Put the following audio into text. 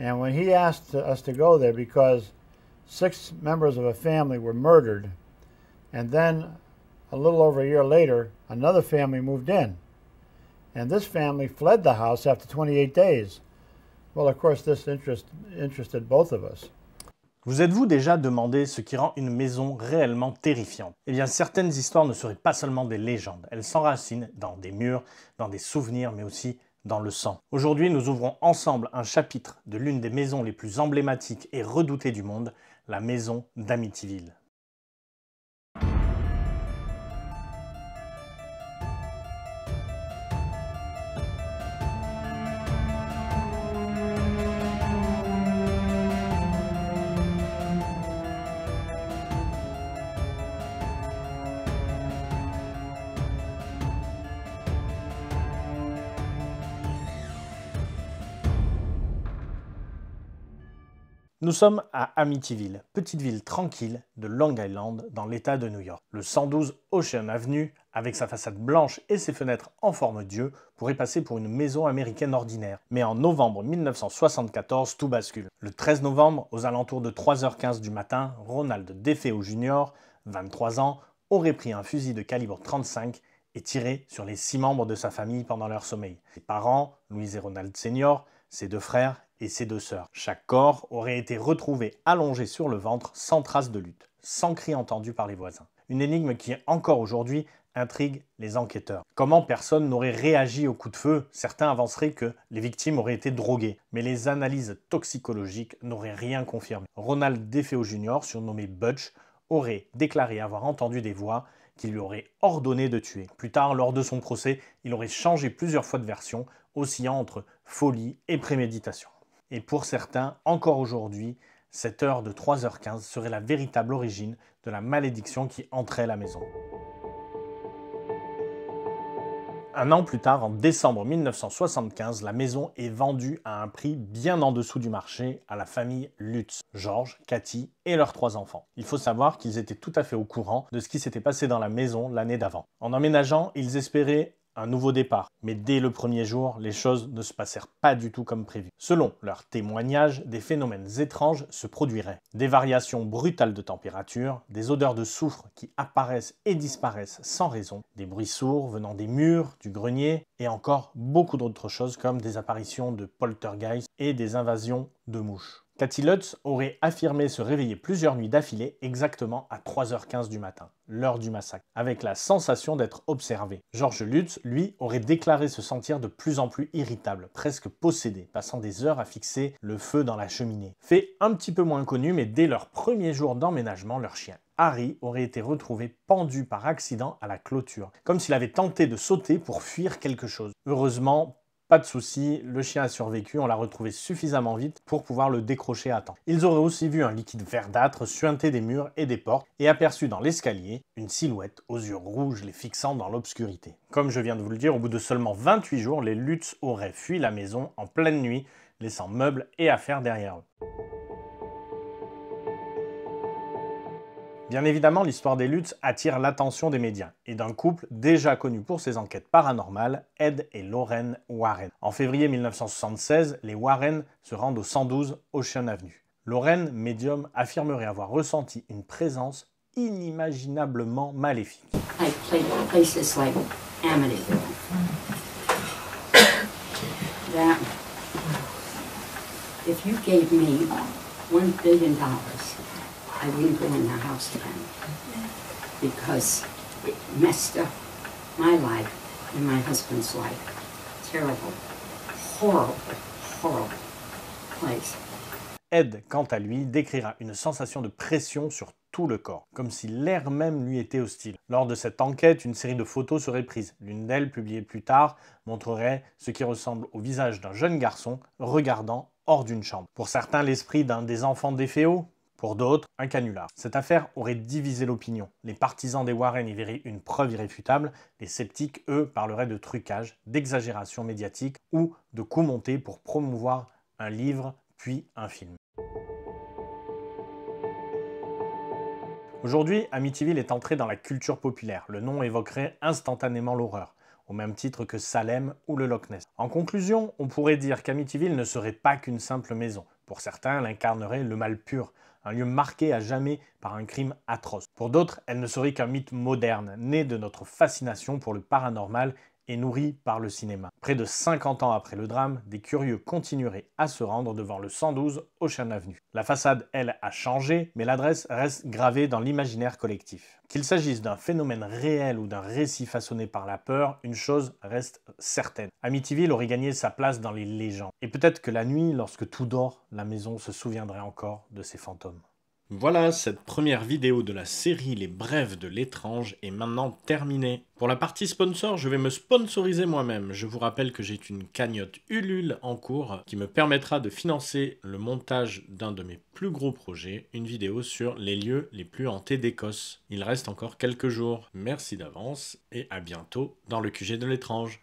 And when he asked us to go there because 6 members of a family were murdered, and then a little over a year later, another family moved in. And this family fled the house after 28 days. Well, of course, this interested both of us. Vous êtes-vous déjà demandé ce qui rend une maison réellement terrifiante? Eh bien, certaines histoires ne seraient pas seulement des légendes, elles s'enracinent dans des murs, dans des souvenirs, mais aussi dans le sang. Aujourd'hui, nous ouvrons ensemble un chapitre de l'une des maisons les plus emblématiques et redoutées du monde, la maison d'Amityville. Nous sommes à Amityville, petite ville tranquille de Long Island dans l'État de New York. Le 112 Ocean Avenue, avec sa façade blanche et ses fenêtres en forme d'yeux, pourrait passer pour une maison américaine ordinaire. Mais en novembre 1974, tout bascule. Le 13 novembre, aux alentours de 3h15 du matin, Ronald DeFeo Jr., 23 ans, aurait pris un fusil de calibre 35 et tiré sur les 6 membres de sa famille pendant leur sommeil. Ses parents, Louise et Ronald Sr., ses 2 frères et ses 2 sœurs. Chaque corps aurait été retrouvé allongé sur le ventre sans trace de lutte, sans cri entendu par les voisins. Une énigme qui, encore aujourd'hui, intrigue les enquêteurs. Comment personne n'aurait réagi au coup de feu? Certains avanceraient que les victimes auraient été droguées, mais les analyses toxicologiques n'auraient rien confirmé. Ronald DeFeo Jr., surnommé Butch, aurait déclaré avoir entendu des voix qui lui auraient ordonné de tuer. Plus tard, lors de son procès, il aurait changé plusieurs fois de version, oscillant entre folie et préméditation. Et pour certains, encore aujourd'hui, cette heure de 3h15 serait la véritable origine de la malédiction qui entrait la maison. Un an plus tard, en décembre 1975, la maison est vendue à un prix bien en dessous du marché à la famille Lutz, George, Cathy et leurs 3 enfants. Il faut savoir qu'ils étaient tout à fait au courant de ce qui s'était passé dans la maison l'année d'avant. En emménageant, ils espéraient un nouveau départ, mais dès le premier jour, les choses ne se passèrent pas du tout comme prévu. Selon leurs témoignages, des phénomènes étranges se produiraient. Des variations brutales de température, des odeurs de soufre qui apparaissent et disparaissent sans raison, des bruits sourds venant des murs, du grenier, et encore beaucoup d'autres choses comme des apparitions de poltergeist et des invasions de mouches. Cathy Lutz aurait affirmé se réveiller plusieurs nuits d'affilée exactement à 3h15 du matin, l'heure du massacre, avec la sensation d'être observé. George Lutz, lui, aurait déclaré se sentir de plus en plus irritable, presque possédé, passant des heures à fixer le feu dans la cheminée. Fait un petit peu moins connu, mais dès leur premier jour d'emménagement, leur chien Harry aurait été retrouvé pendu par accident à la clôture, comme s'il avait tenté de sauter pour fuir quelque chose. Heureusement, pas de souci, le chien a survécu, on l'a retrouvé suffisamment vite pour pouvoir le décrocher à temps. Ils auraient aussi vu un liquide verdâtre suinter des murs et des portes et aperçu dans l'escalier une silhouette aux yeux rouges les fixant dans l'obscurité. Comme je viens de vous le dire, au bout de seulement 28 jours, les Lutz auraient fui la maison en pleine nuit, laissant meubles et affaires derrière eux. Bien évidemment, l'histoire des Lutz attire l'attention des médias et d'un couple déjà connu pour ses enquêtes paranormales, Ed et Lorraine Warren. En février 1976, les Warren se rendent au 112 Ocean Avenue. Lorraine, médium, affirmerait avoir ressenti une présence inimaginablement maléfique. Like places like Amityville. That if you gave me $1 billion, I wouldn't go in that house again because it messed up my life and my husband's life. Terrible, horrible, horrible place. Ed, quant à lui, décrira une sensation de pression sur tout le corps, comme si l'air même lui était hostile. Lors de cette enquête, une série de photos serait prise. L'une d'elles, publiée plus tard, montrerait ce qui ressemble au visage d'un jeune garçon regardant hors d'une chambre. Pour certains, l'esprit d'un des enfants DeFeo. Pour d'autres, un canular. Cette affaire aurait divisé l'opinion. Les partisans des Warren y verraient une preuve irréfutable. Les sceptiques, eux, parleraient de trucage, d'exagération médiatique ou de coups montés pour promouvoir un livre puis un film. Aujourd'hui, Amityville est entré dans la culture populaire. Le nom évoquerait instantanément l'horreur. au même titre que Salem ou le Loch Ness. En conclusion, on pourrait dire qu'Amityville ne serait pas qu'une simple maison. Pour certains, elle incarnerait le mal pur, un lieu marqué à jamais par un crime atroce. Pour d'autres, elle ne serait qu'un mythe moderne, né de notre fascination pour le paranormal et nourri par le cinéma. Près de 50 ans après le drame, des curieux continueraient à se rendre devant le 112 Ocean Avenue. La façade, elle, a changé, mais l'adresse reste gravée dans l'imaginaire collectif. Qu'il s'agisse d'un phénomène réel ou d'un récit façonné par la peur, une chose reste certaine. Amityville aurait gagné sa place dans les légendes. Et peut-être que la nuit, lorsque tout dort, la maison se souviendrait encore de ses fantômes. Voilà, cette première vidéo de la série Les Brèves de l'étrange est maintenant terminée. Pour la partie sponsor, je vais me sponsoriser moi-même. Je vous rappelle que j'ai une cagnotte Ulule en cours qui me permettra de financer le montage d'un de mes plus gros projets, une vidéo sur les lieux les plus hantés d'Écosse. Il reste encore quelques jours. Merci d'avance et à bientôt dans le QG de l'étrange.